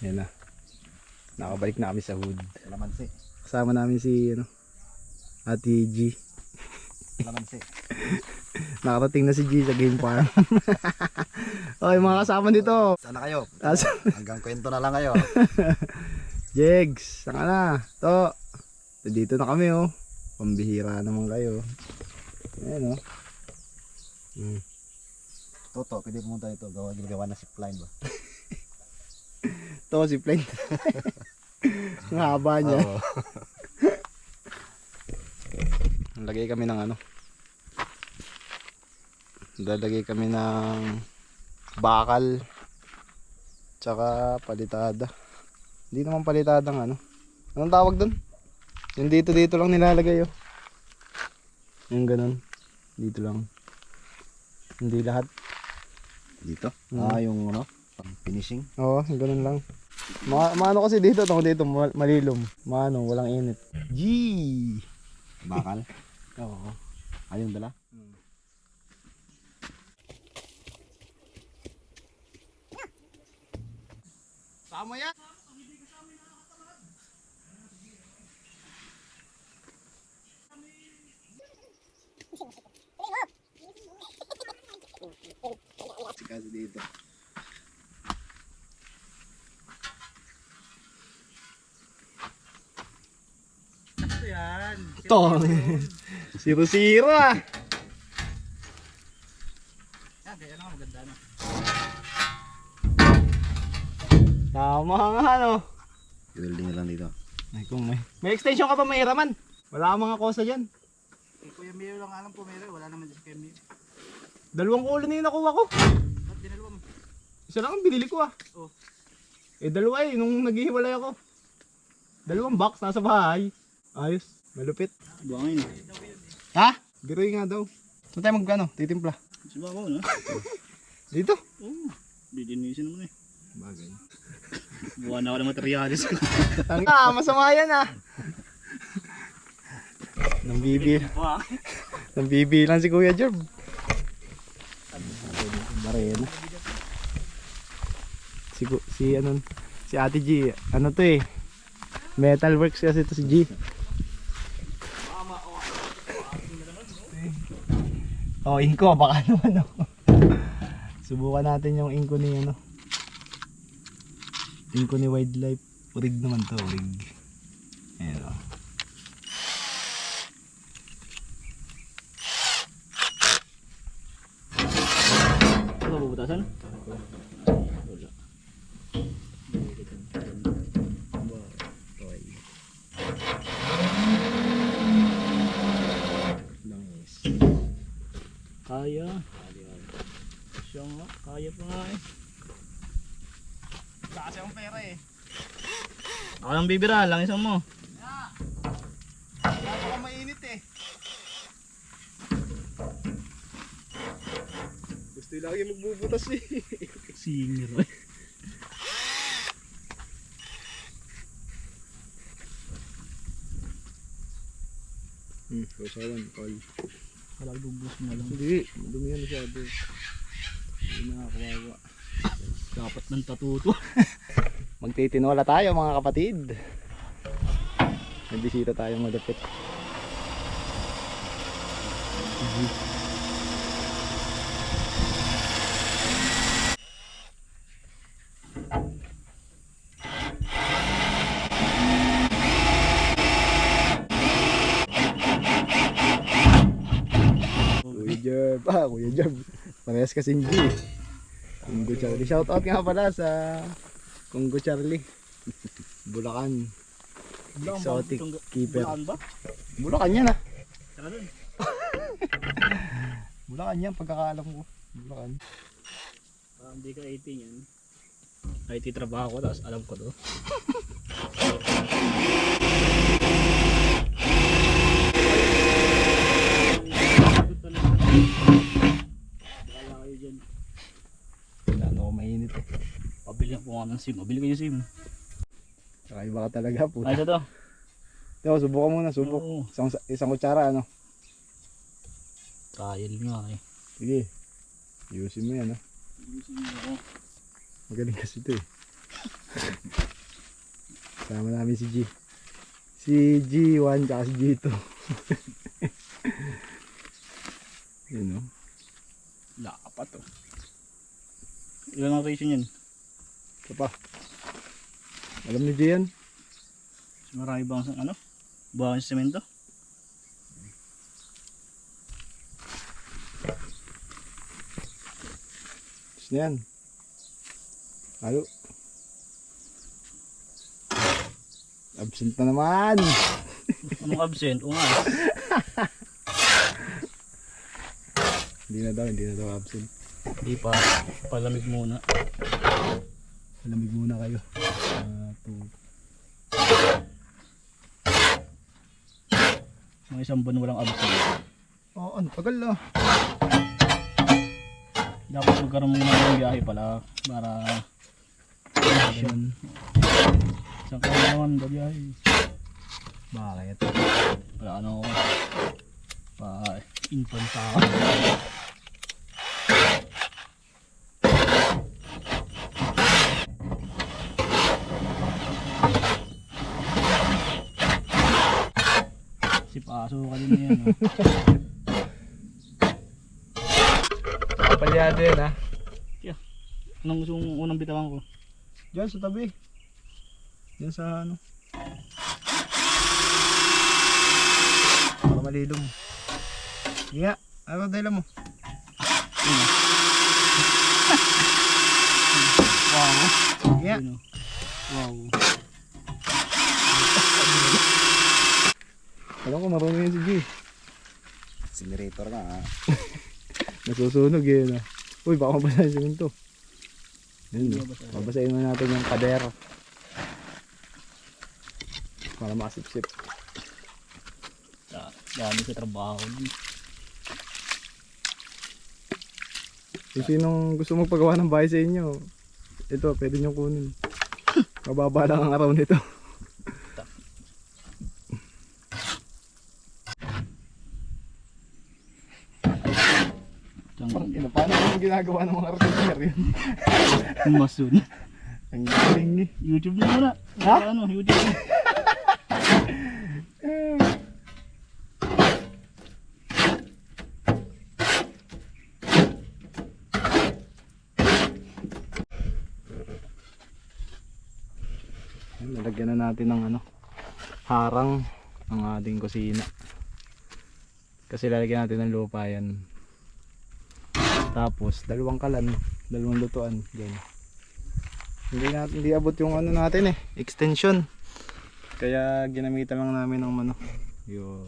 Yan na. Nakabalik na kami sa hood. Kalamansi. Kasama namin si Ate G. Kalamansi. Nakarating na si G sa game farm. Okay, mga kasama dito. Sana kayo? Hanggang kwento na lang kayo. Jegs, saan ka na? To. Dito na kami Pambihira naman kayo. Ayan Toto, pwede pumunta dito. Gawa na zipline ba? To si plane. Ang haba niya. Oo. Lagay kami ng Lalagay kami ng bakal. Tsaka palitada. Hindi naman palitadang Anong tawag doon? Yung dito lang nilalagay Yung ganun. Dito lang. Hindi lahat. Dito? Yung pang finishing. Oo, ganun lang. Maano kasi dito malilom. Walang init. G. Bakal. Oo. Ayun dala. Sama yan. Kasi dito. Ito yan. Ito. Siro-siro Yan, kaya lang maganda na. Tama nga I-welding lang dito. Ay kung may extension ka pa may iraman. Wala kang mga kosa dyan. Kuya Mayor lang alam po, Mayor. Wala naman dyan kay Mayor. 2 ulo na yung nakuha ko. Ba't dinalawa mo? Isa lang ang binili ko Oh. 2 nung naghihiwalay ako. 2 box nasa bahay. Ayos, malupit. Buangin. Ha? Biroy nga daw. Saan tayo titimpla? Suba mo, no? Dito? Oo. Didinisin naman Bagay. Buwan na ako ng materialis ko. Masama yan Nambibi lang si Kuya Jerb. Marena. Si Ate G, Metalworks kasi ito si G. Inko, baka naman Subukan natin yung inko ni inko ni Wildlife. Rig naman to, rig. Ayan Ano ba bubutasan? Wala. Kaya. Siya nga, kaya pa nga Kasi ang pera Ako lang bibira, lang isang mo. Napaka mainit Gusto lagi magbubutas Singer Kasawan, call. Wala bubus mo lang. Hindi, madumi yan masyado. Hindi nakakawawa. Dapat ng tatuto. Magtitinola tayo mga kapatid. May bisita tayong malapit. Kuya Jerb. Parehas kasing G. Kunggo Charlie. Shoutout nga pala sa Kunggo Charlie. Bulacan. Exotic keeper. Bulacan ba? Bulacan yan Tara dun. Bulacan yan pagkakaalam ko. Bulacan. Hindi ka 18 yan. IT trabaho ko, tapos alam ko to. Bakala kayo dyan. Ano ko mainit Pabili po nga ng SIM. Pabili kayo SIM. Kakaiba ka talaga puta. Ay, ito. Ito, subukan muna, subok. Oo. Isang kutsara Trial nga Sige. Ayusin mo yan Ayusin mo ako. Magaling kasi ito Sama namin si G. Si G1 tsaka si G2. Yun o. Lapat oh. Ilan ang ratio niyan? Ito pa. Alam ni G yan. Marami bang ano? Buhangin sa semento? Tapos na yan. Halo. Absent na naman. Anong absent? O nga. Hindi na daw absent. Hindi pa. Palamig muna. Malamig muna kayo. Mga isang buwan walang absent. Oo, ang tagal na. Dapat magkaroon muna ng biyahe pala para Yan. isang kawan naman biyahe. Bakit? Wala ano pa infanta ako. Si Paso kanina yan. Oh. Palyado yan ha. Anong gusto mong unang bitawan ko? Diyan sa tabi. Diyan sa ano. Para malilom. Sige nga. Ano dahil mo? Wow. Sige nga. Yun, oh. Wow. Alam ko marunong yun si G. Accelerator na ha. Nasusunog yun ha. Uy, baka mabasahin si Minto. Yun no. Babasahin na natin yung pader. Para makasip-sip. Dami sa trabaho. Kung sinong gusto magpagawa ng bahay sa inyo, ito, pwede nyo kunin. Mababa lang ang araw nito. Paano yung ginagawa ng mga artiller yun? Masun. Ang galing eh. YouTube na muna. Ha? Ano, YouTube. Nalagyan na natin ng ano, harang ang ating kusina. Kasi lalagyan natin ng lupa yan. Tapos dalawang kalan, dalawang lutuan diyan. Hindi abot yung ano natin eh, extension. Kaya ginamitan lang namin ng ano, yung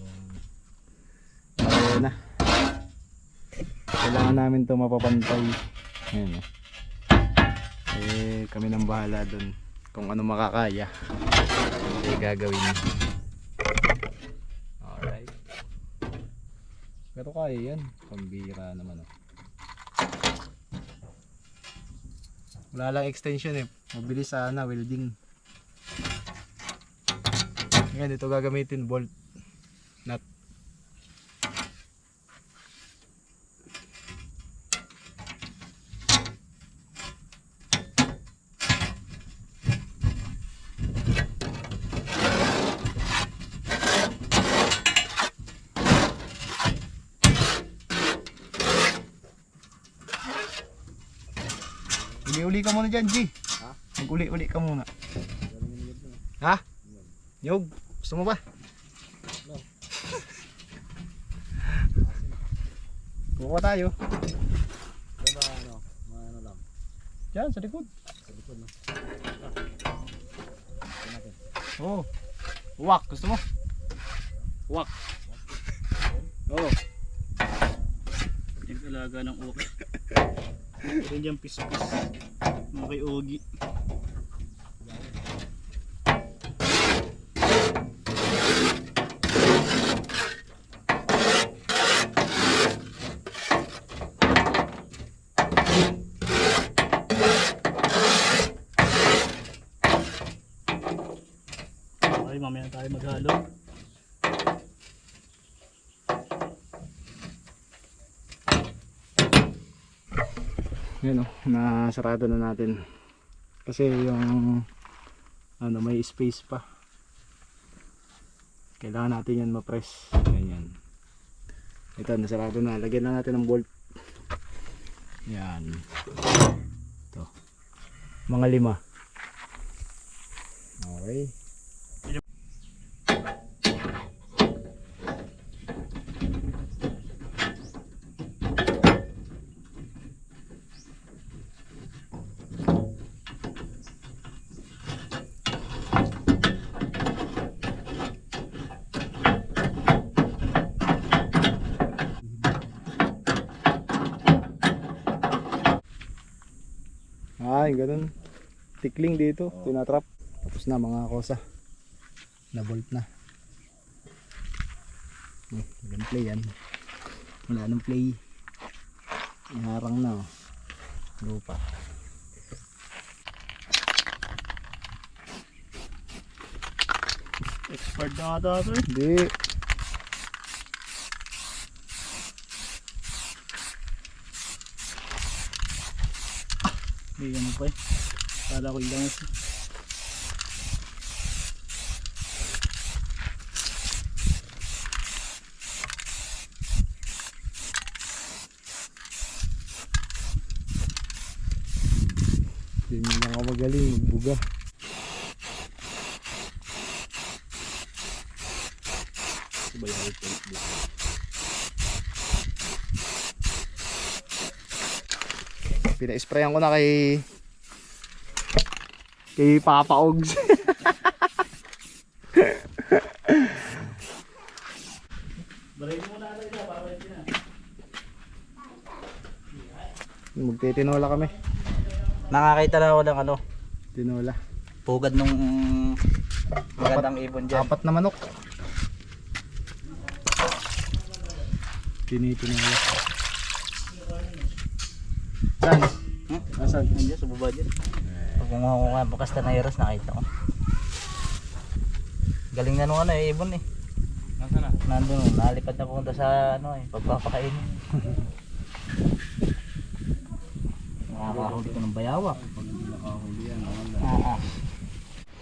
na. Kailangan namin 'to mapapantay. Ayun oh. Eh kami nang bahala doon kung ano makakaya. Hindi gagawin. Alright. Pero kaya yan, pambira naman oh. Wala lang extension eh. Mabilis sana welding. Ngayon ito gagamitin bolt nut. Uli-uli ka muna dyan, G. Ha? Mag-uli-uli ka muna. Ha? Nyog, gusto mo ba? No. Kuha tayo. Diyan ba ano? Mga ano lang. Diyan, sa likod. Sa likod no? Oo. Uwak, gusto mo? Uwak. Oo. Nag-alaga ng uwak. Ito dyan pis-pis. Mga kay Ogi. Okay, mamaya na tayo maghalo. Yan o, nasarado na natin. Kasi yung ano, may space pa. Kailangan natin yan ma-press. Ganyan. Ito, nasarado na. Lagyan na natin ng bolt. Yan. Ito. Mga 5. Okay. Ay, ganun. Tikling dito, tinatrap. Tapos na mga kosa. Na bolt na. Walang play yan. Wala nang play. Iharang na. Lupa. Expert na ata ito eh. Hindi. May ano pa eh. Kala ko ilang isa. Hindi lang ako magaling. Buga. Bayawit po. Pina-sprayan ko na kay Papa Ogs. Balay mo na ito para ito na. Magtitinola kami. Nakakita na ako ng ano, Tinola. pugad nung magandang ibon dyan. 4 na manok. Tinitinola. Saan? Nasaan? Nandiyan sa baba dyan. Pag kumuha ko nga bukas na iras, nakita ko. Galing na nung ano eh, ibon eh. Nasaan na? Nandun, nalipad na pumunta sa ano eh, pagpapakainin. Nakakahuli ko ng bayawak. Nakahuli yan.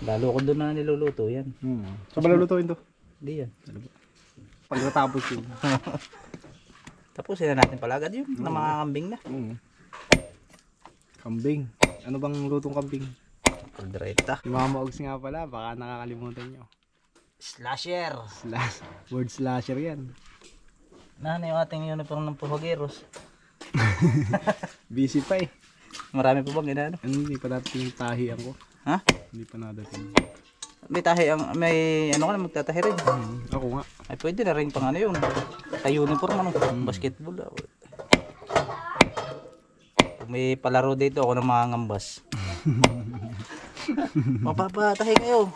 Lalo ko doon na niluluto yan. So balulutuin to? Hindi yan. Pagkatapos yun. Tapusin na natin pala agad yun, na mga kambing na. Kambing. Ano bang lutong kambing? Kaldereta. Si Mama Ogs nga pala, baka nakakalimutan nyo. Slasher! Word slasher yan. Ano yung ating uniform ng Puhageros? Busy pa eh. Marami pa bang inaano? Hindi pa dating yung tahian ko. Ha? Hindi pa nadating. May tahi ang may ano ka na magtatahi rin. Ako nga. Ay pwede na rin pang ano yun. Sa uniform ano, basketball. Kung may palaro dito ako ng mga ngambas. Mapapatahi kayo.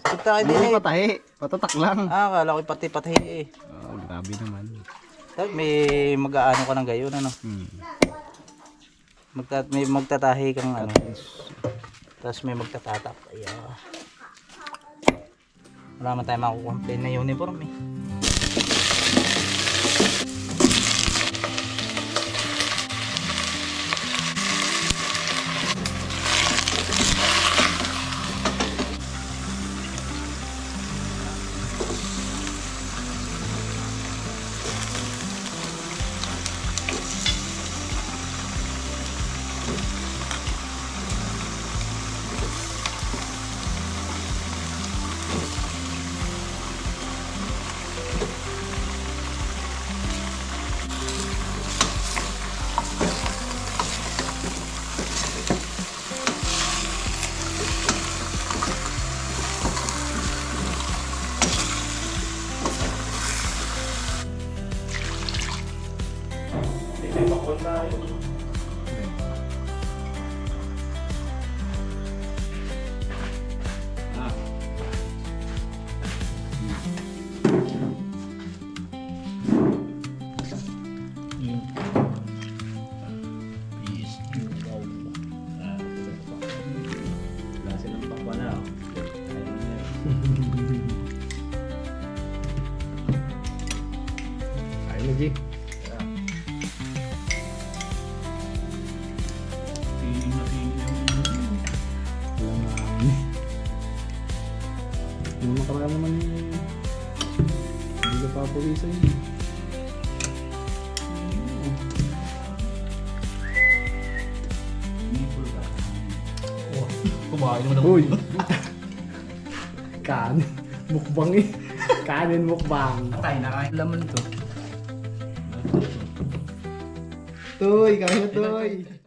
Punta kayo din Hindi eh. patahi. Patatak lang. Kala ko pati-patahi eh. Oh, grabe naman. Tapos may mag-aano ka ng gayon ano. May magtatahi kang ano. Tapos may magtatatak. Ayan. Wala man tayo makukomplain na uniform eh. Nung nakaraan naman hindi ka papawisan yun. Kumain naman Uy! Kanin. Mukbang eh. Kanin mukbang. Patay na kain laman to. Toy, kain na toy.